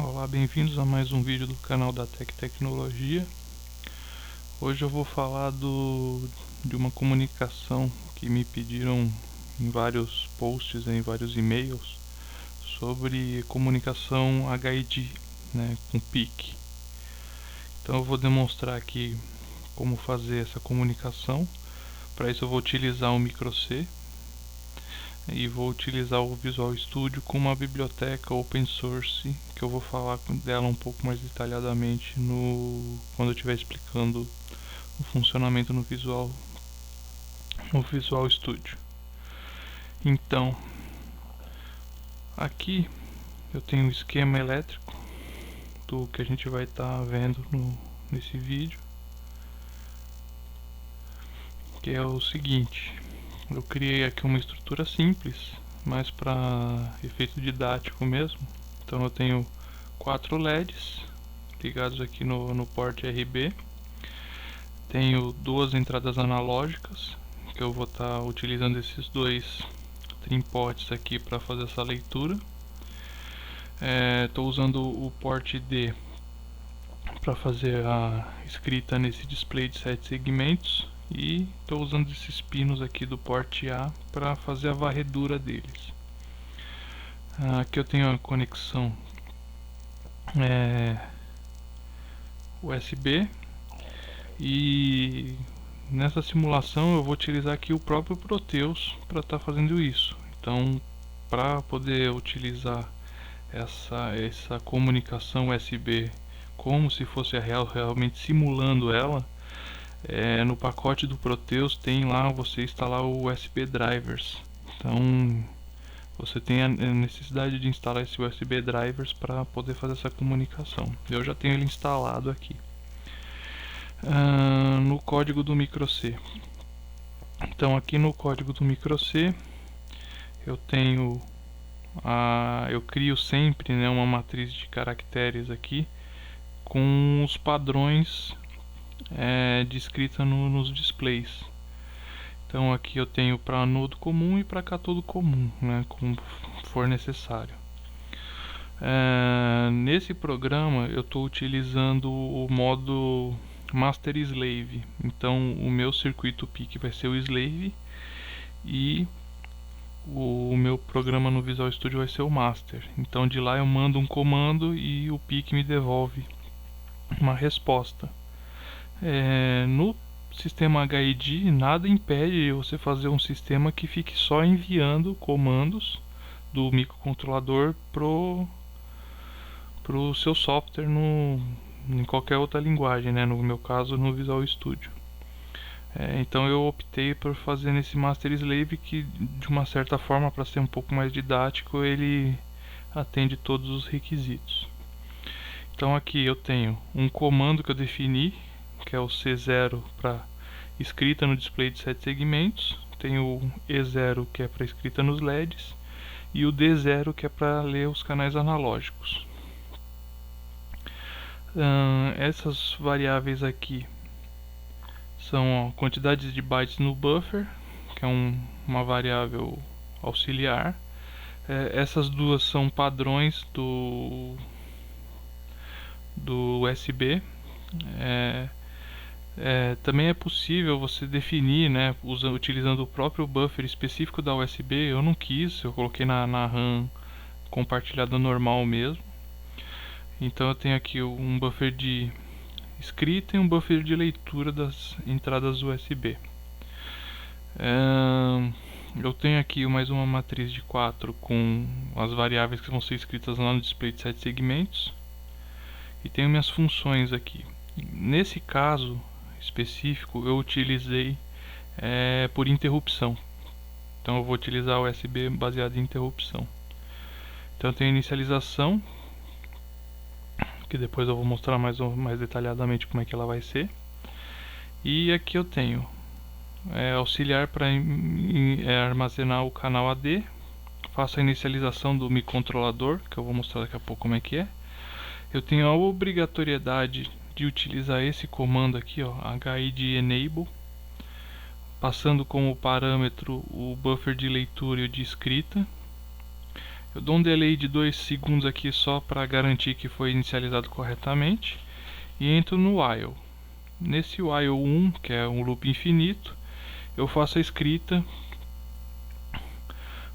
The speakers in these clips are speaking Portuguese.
Olá, bem-vindos a mais um vídeo do canal da Tech Tecnologia. Hoje eu vou falar de uma comunicação que me pediram em vários posts, em vários e-mails, sobre comunicação HID, né, com PIC. Então eu vou demonstrar aqui como fazer essa comunicação. Para isso eu vou utilizar o microC e vou utilizar o Visual Studio com uma biblioteca open source que eu vou falar dela um pouco mais detalhadamente quando eu estiver explicando o funcionamento no Visual Studio. Então, aqui eu tenho o esquema elétrico do que a gente vai estar vendo nesse vídeo, que é o seguinte: eu criei aqui uma estrutura simples, mas para efeito didático mesmo. Então eu tenho 4 LEDs ligados aqui no porte RB. Tenho 2 entradas analógicas, que eu vou estar utilizando esses 2 trimpotes aqui para fazer essa leitura. Estou usando o porte D para fazer a escrita nesse display de 7 segmentos. E estou usando esses pinos aqui do porte A para fazer a varredura deles. Aqui eu tenho a conexão USB, e nessa simulação eu vou utilizar aqui o próprio Proteus para estar fazendo isso. Então, para poder utilizar essa comunicação USB como se fosse a realmente simulando ela, no pacote do Proteus tem lá você instalar o USB drivers. Então você tem a necessidade de instalar esse USB drivers para poder fazer essa comunicação. Eu já tenho ele instalado aqui no código do microC. Então aqui no código do microC eu tenho eu crio sempre, né, uma matriz de caracteres aqui com os padrões de escrita nos displays. Então aqui eu tenho para anodo comum e para cátodo comum, né, como for necessário. Nesse programa eu estou utilizando o modo Master Slave. Então o meu circuito PIC vai ser o Slave e o meu programa no Visual Studio vai ser o Master. Então de lá eu mando um comando e o PIC me devolve uma resposta. No sistema HID nada impede você fazer um sistema que fique só enviando comandos do microcontrolador pro seu software em qualquer outra linguagem, né? No meu caso no Visual Studio. Então eu optei por fazer nesse Master Slave, que de uma certa forma, para ser um pouco mais didático, ele atende todos os requisitos. Então aqui eu tenho um comando que eu defini, que é o C0 para escrita no display de 7 segmentos, tenho o E0 que é para escrita nos LEDs e o D0 que é para ler os canais analógicos. Essas variáveis aqui são quantidades de bytes no buffer, que é uma variável auxiliar. Essas duas são padrões do USB. Também é possível você definir, né, utilizando o próprio buffer específico da USB. Eu não quis, eu coloquei na RAM compartilhada normal mesmo. Então eu tenho aqui um buffer de escrita e um buffer de leitura das entradas USB. Eu tenho aqui mais uma matriz de 4 com as variáveis que vão ser escritas lá no display de 7 segmentos. E tenho minhas funções aqui. Nesse caso específico eu utilizei por interrupção. Então eu vou utilizar o USB baseado em interrupção. Então eu tenho inicialização, que depois eu vou mostrar mais detalhadamente como é que ela vai ser. E aqui eu tenho auxiliar para armazenar o canal AD. Faço a inicialização do microcontrolador, que eu vou mostrar daqui a pouco como é que é. Eu tenho a obrigatoriedade de utilizar esse comando aqui, ó, HID enable, passando como parâmetro o buffer de leitura e o de escrita. Eu dou um delay de 2 segundos aqui só para garantir que foi inicializado corretamente e entro no while. Nesse while 1, que é um loop infinito, eu faço a escrita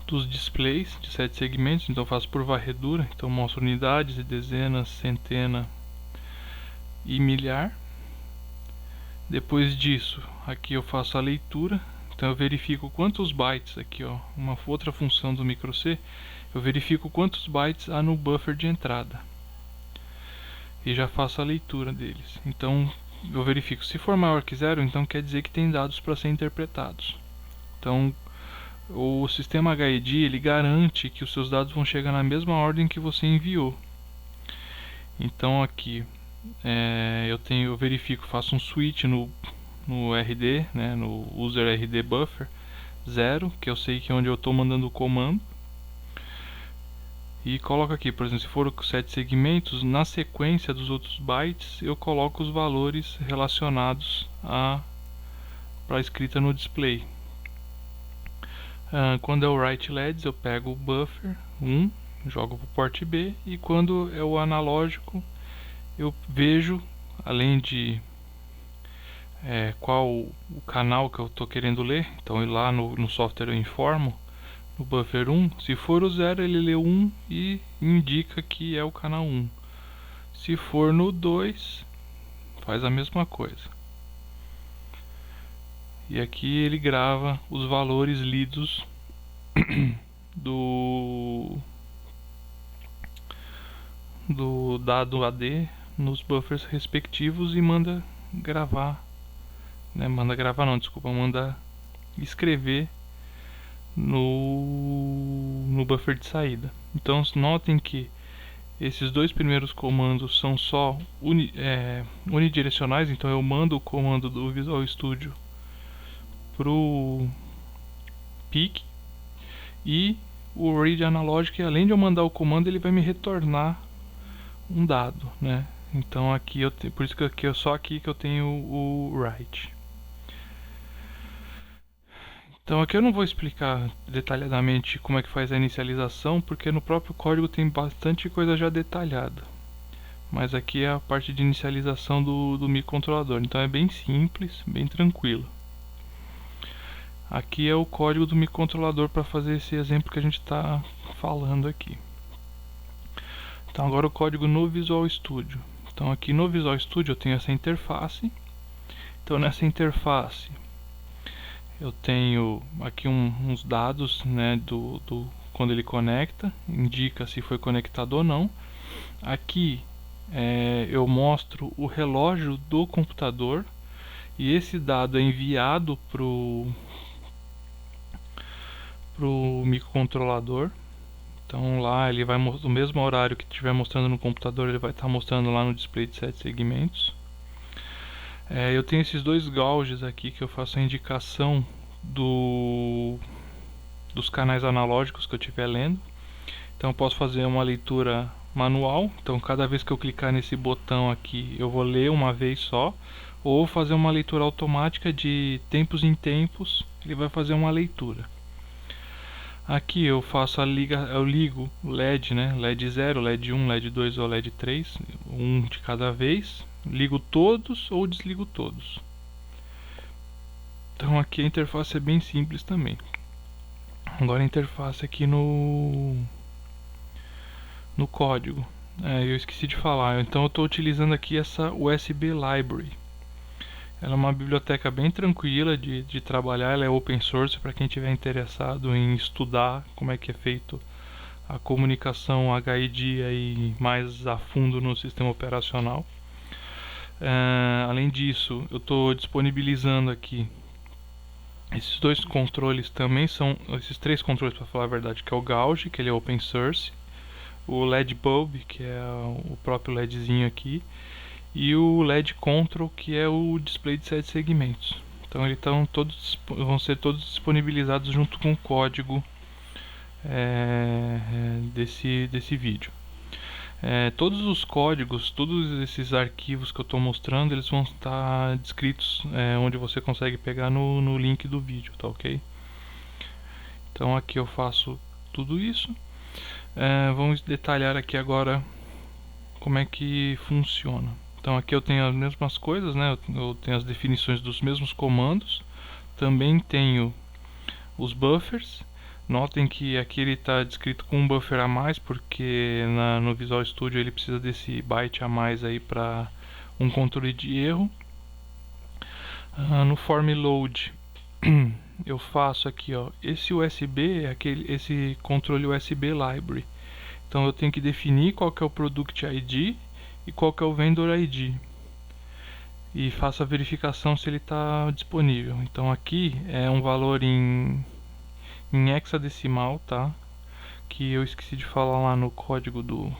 dos displays de 7 segmentos, então eu faço por varredura, então mostro unidades, dezenas, centena e milhar. Depois disso, aqui eu faço a leitura, então eu verifico quantos bytes aqui, ó, uma outra função do micro C, eu verifico quantos bytes há no buffer de entrada e já faço a leitura deles. Então eu verifico, se for maior que 0, então quer dizer que tem dados para ser interpretados. Então o sistema HID ele garante que os seus dados vão chegar na mesma ordem que você enviou. Então aqui eu verifico, faço um switch no RD, né, no user RD buffer 0, que eu sei que é onde eu estou mandando o comando, e coloco aqui, por exemplo, se for 7 segmentos, na sequência dos outros bytes eu coloco os valores relacionados para a escrita no display. Quando é o write LEDs, eu pego o buffer 1, jogo para o port B, e quando é o analógico eu vejo, além de qual o canal que eu estou querendo ler, então lá no software eu informo no buffer 1, se for o 0 ele lê 1 e indica que é o canal 1. Se for no 2, faz a mesma coisa. E aqui ele grava os valores lidos do dado AD nos buffers respectivos e manda gravar, né? Manda escrever no buffer de saída. Então notem que esses dois primeiros comandos são só unidirecionais, então eu mando o comando do Visual Studio pro PIC, e o read analógico, além de eu mandar o comando, ele vai me retornar um dado, né? Então aqui por isso que aqui é só aqui que eu tenho o write. Então aqui eu não vou explicar detalhadamente como é que faz a inicialização, porque no próprio código tem bastante coisa já detalhada. Mas aqui é a parte de inicialização do microcontrolador, então é bem simples, bem tranquilo. Aqui é o código do microcontrolador para fazer esse exemplo que a gente está falando aqui. Então agora o código no Visual Studio. Então aqui no Visual Studio eu tenho essa interface. Então nessa interface eu tenho aqui uns dados, né, quando ele conecta, indica se foi conectado ou não. Aqui eu mostro o relógio do computador, e esse dado é enviado pro microcontrolador. Então lá ele vai no mesmo horário que estiver mostrando no computador, ele vai estar mostrando lá no display de 7 segmentos. Eu tenho esses dois gauges aqui que eu faço a indicação dos canais analógicos que eu estiver lendo. Então eu posso fazer uma leitura manual, então cada vez que eu clicar nesse botão aqui eu vou ler uma vez só, ou fazer uma leitura automática de tempos em tempos, ele vai fazer uma leitura. Aqui eu faço eu ligo o LED, né? LED 0, LED 1, LED 2 ou LED 3, um de cada vez. Ligo todos ou desligo todos. Então aqui a interface é bem simples também. Agora a interface aqui no código. Eu esqueci de falar. Então eu estou utilizando aqui essa USB Library. Ela é uma biblioteca bem tranquila de trabalhar, ela é open source para quem estiver interessado em estudar como é que é feito a comunicação HID aí mais a fundo no sistema operacional. Além disso, eu estou disponibilizando aqui esses dois controles também, são esses três controles para falar a verdade, que é o gauge, que ele é open source, o LED bulb, que é o próprio LEDzinho aqui, e o LED Control, que é o display de 7 segmentos. Então eles vão ser todos disponibilizados junto com o código desse vídeo. Todos os códigos, todos esses arquivos que eu estou mostrando, eles vão estar descritos onde você consegue pegar no link do vídeo, tá ok? Então aqui eu faço tudo isso. Vamos detalhar aqui agora como é que funciona. Então aqui eu tenho as mesmas coisas, né? Eu tenho as definições dos mesmos comandos. Também tenho os buffers. Notem que aqui ele está descrito com um buffer a mais, porque no Visual Studio ele precisa desse byte a mais aí para um controle de erro. No form load eu faço aqui, ó, esse USB é esse controle USB library. Então eu tenho que definir qual que é o product ID e qual que é o vendor ID. E faço a verificação se ele está disponível. Então aqui é um valor em hexadecimal, tá? Que eu esqueci de falar lá no código do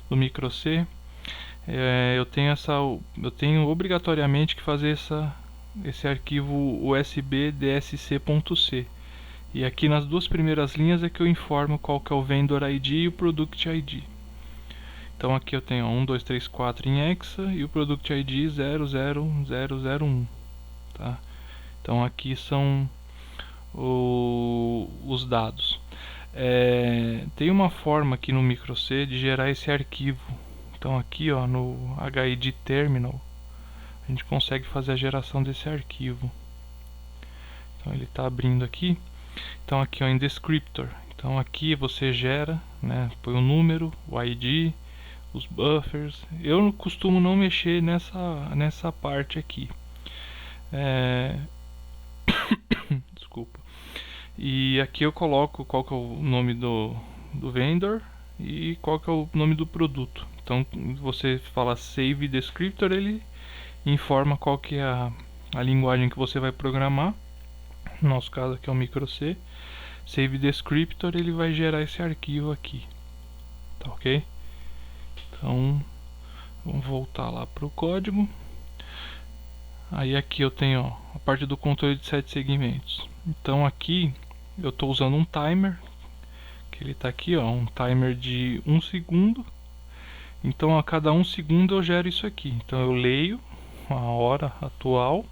microC. Eu tenho obrigatoriamente que fazer esse arquivo USB dsc.c. E aqui nas duas primeiras linhas é que eu informo qual que é o vendor ID e o product ID. Então aqui eu tenho 1, 2, 3, 4 em hexa e o product ID 00001, tá? Então aqui são os dados. Tem uma forma aqui no microC de gerar esse arquivo. Então aqui, ó, no HID terminal a gente consegue fazer a geração desse arquivo. Então ele está abrindo aqui. Então aqui, ó, em descriptor. Então aqui você gera, né, põe o número, o ID, os buffers. Eu costumo não mexer nessa parte aqui. Desculpa. E aqui eu coloco qual que é o nome do vendor e qual que é o nome do produto. Então você fala save descriptor, ele informa qual que é a linguagem que você vai programar. No nosso caso aqui é o microC. Save descriptor, ele vai gerar esse arquivo aqui, tá ok? Então vamos voltar lá para o código. Aí aqui eu tenho, ó, a parte do controle de 7 segmentos. Então aqui eu estou usando um timer, que ele está aqui, ó, um timer de 1 segundo. Então a cada 1 segundo eu gero isso aqui. Então eu leio a hora atual,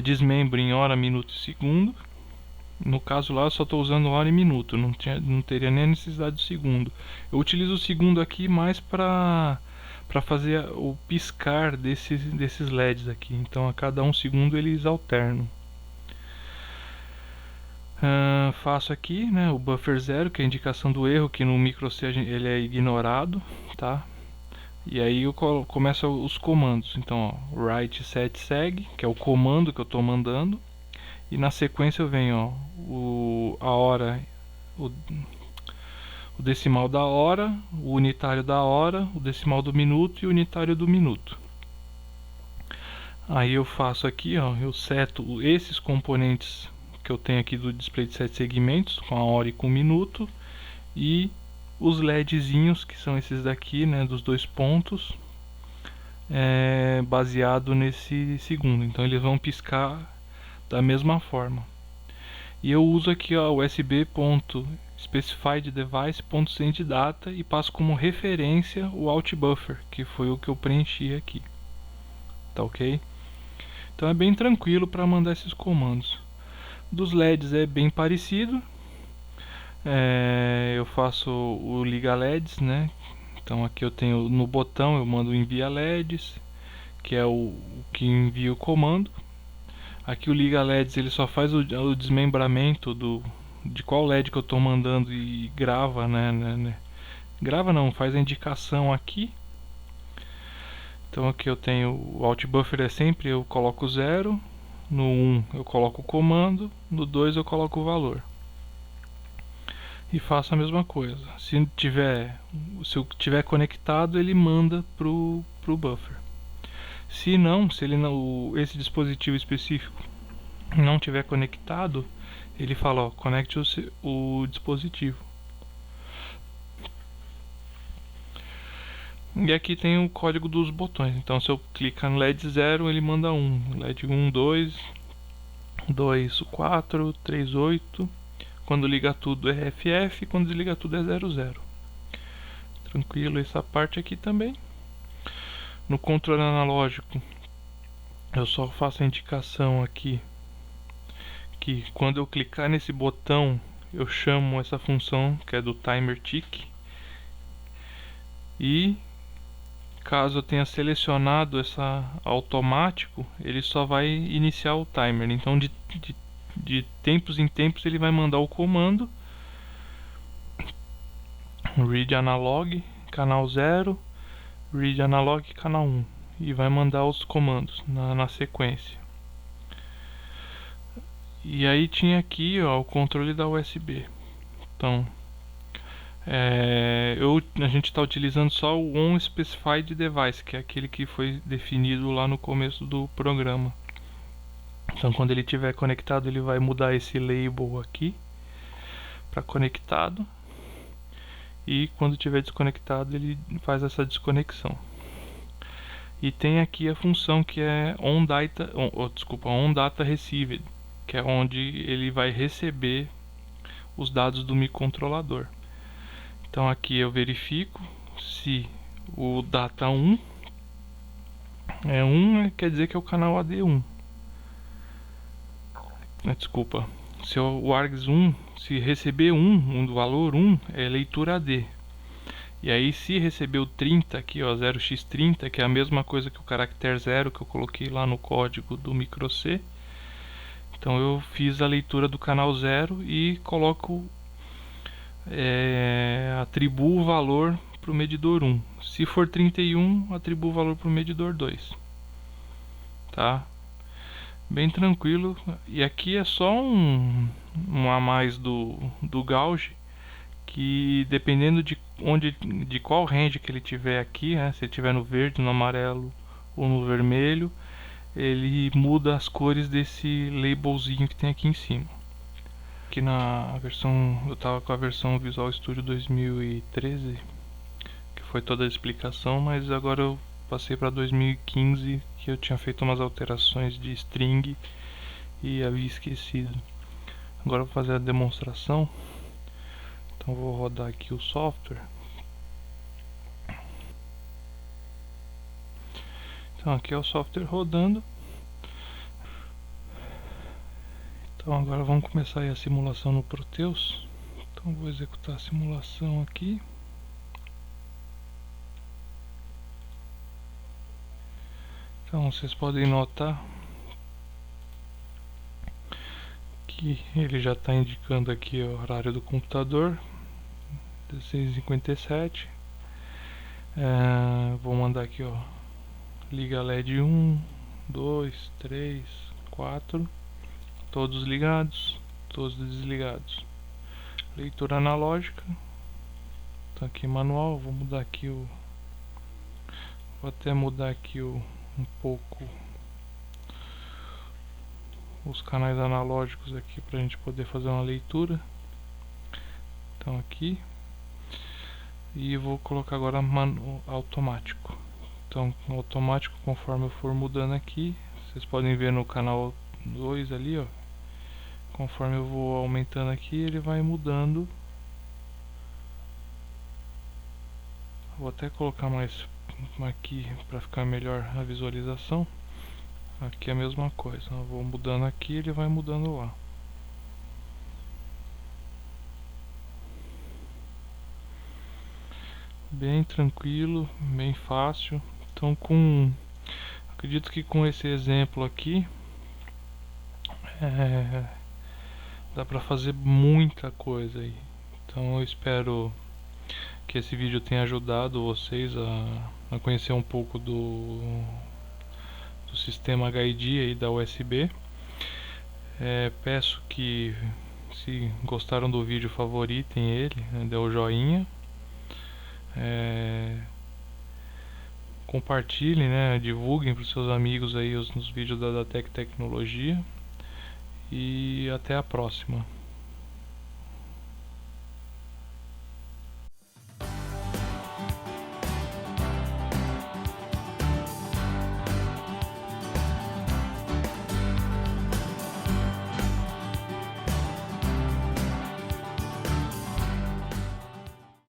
desmembro em hora, minuto e segundo. No caso lá eu só estou usando hora e minuto, não teria nem a necessidade do segundo. Eu utilizo o segundo aqui mais para fazer o piscar desses LEDs aqui. Então a cada 1 segundo eles alternam. Faço aqui, né, o buffer 0, que é a indicação do erro, que no microC ele é ignorado, tá? E aí eu começo os comandos. Então, ó, write set seg, que é o comando que eu estou mandando. E na sequência eu venho, ó, a hora, o decimal da hora, o unitário da hora, o decimal do minuto e o unitário do minuto. Aí eu faço aqui, ó, eu seto esses componentes que eu tenho aqui do display de 7 segmentos, com a hora e com o minuto, e os LEDzinhos, que são esses daqui, né, dos 2 pontos, baseado nesse segundo. Então eles vão piscar da mesma forma. E eu uso aqui, ó, usb.specifiedDevice.sendData e passo como referência o outBuffer, que foi o que eu preenchi aqui. Tá ok? Então é bem tranquilo para mandar esses comandos. Dos LEDs é bem parecido. Eu faço o liga LEDs, né? Então aqui eu tenho no botão, eu mando envia LEDs, que é o que envia o comando. Aqui o liga LEDs ele só faz o desmembramento de qual LED que eu estou mandando e grava, né? Grava não, faz a indicação aqui. Então aqui eu tenho o outBuffer, é sempre eu coloco 0, no 1 eu coloco o comando, no 2 eu coloco o valor. E faço a mesma coisa. Se eu tiver conectado, ele manda pro buffer. Se esse dispositivo específico não tiver conectado, ele fala, ó, conecte o dispositivo. E aqui tem o código dos botões. Então se eu clicar no LED 0, ele manda 1, LED 1, 2, 2, 4, 3, 8. Quando liga tudo é FF, quando desliga tudo é 00. Tranquilo essa parte aqui também. No controle analógico, eu só faço a indicação aqui que quando eu clicar nesse botão eu chamo essa função que é do timer tick, e caso eu tenha selecionado essa automático, ele só vai iniciar o timer. Então de tempos em tempos ele vai mandar o comando read analog canal 0, read analog canal 1, e vai mandar os comandos na sequência. E aí tinha aqui, ó, o controle da USB. Então a gente está utilizando só o onSpecified device, que é aquele que foi definido lá no começo do programa. Então quando ele estiver conectado, ele vai mudar esse label aqui para conectado, e quando estiver desconectado ele faz essa desconexão. E tem aqui a função que é onData Received, que é onde ele vai receber os dados do microcontrolador. Então aqui eu verifico se o data 1 é 1, quer dizer que é o canal AD1. Desculpa, se o args1, se receber 1, do valor 1, é leitura AD. E aí se receber o 30 aqui, ó, 0x30, que é a mesma coisa que o caractere 0 que eu coloquei lá no código do micro C, então eu fiz a leitura do canal 0 e coloco, atribuo o valor para o medidor 1. Se for 31, atribuo o valor para o medidor 2. Tá? Bem tranquilo. E aqui é só um a mais do gauge, que dependendo de qual range que ele tiver aqui, né, se ele tiver no verde, no amarelo ou no vermelho, ele muda as cores desse labelzinho que tem aqui em cima. Aqui na versão, eu estava com a versão Visual Studio 2013, que foi toda a explicação, mas agora eu passei para 2015, que eu tinha feito umas alterações de string e havia esquecido. Agora eu vou fazer a demonstração. Então vou rodar aqui o software. Então aqui é o software rodando. Então agora vamos começar aí a simulação no Proteus. Então vou executar a simulação aqui. Então vocês podem notar que ele já está indicando aqui o horário do computador, 16h57. Vou mandar aqui, ó, liga LED 1, 2, 3, 4, todos ligados, todos desligados. Leitura analógica, tá aqui manual. Vou mudar aqui vou até mudar aqui um pouco os canais analógicos aqui para a gente poder fazer uma leitura. Então aqui, e vou colocar agora automático. Então automático, conforme eu for mudando aqui, vocês podem ver no canal 2 ali, ó, conforme eu vou aumentando aqui, ele vai mudando. Vou até colocar mais aqui para ficar melhor a visualização. Aqui é a mesma coisa, eu vou mudando aqui, ele vai mudando lá. Bem tranquilo, bem fácil. Então acredito que com esse exemplo aqui dá pra fazer muita coisa aí. Então eu espero que esse vídeo tenha ajudado vocês a conhecer um pouco do sistema HID aí da USB. Peço que, se gostaram do vídeo, favoritem ele, né, dê o joinha, compartilhem, né, divulguem para os seus amigos aí os vídeos da Datec Tecnologia, e até a próxima.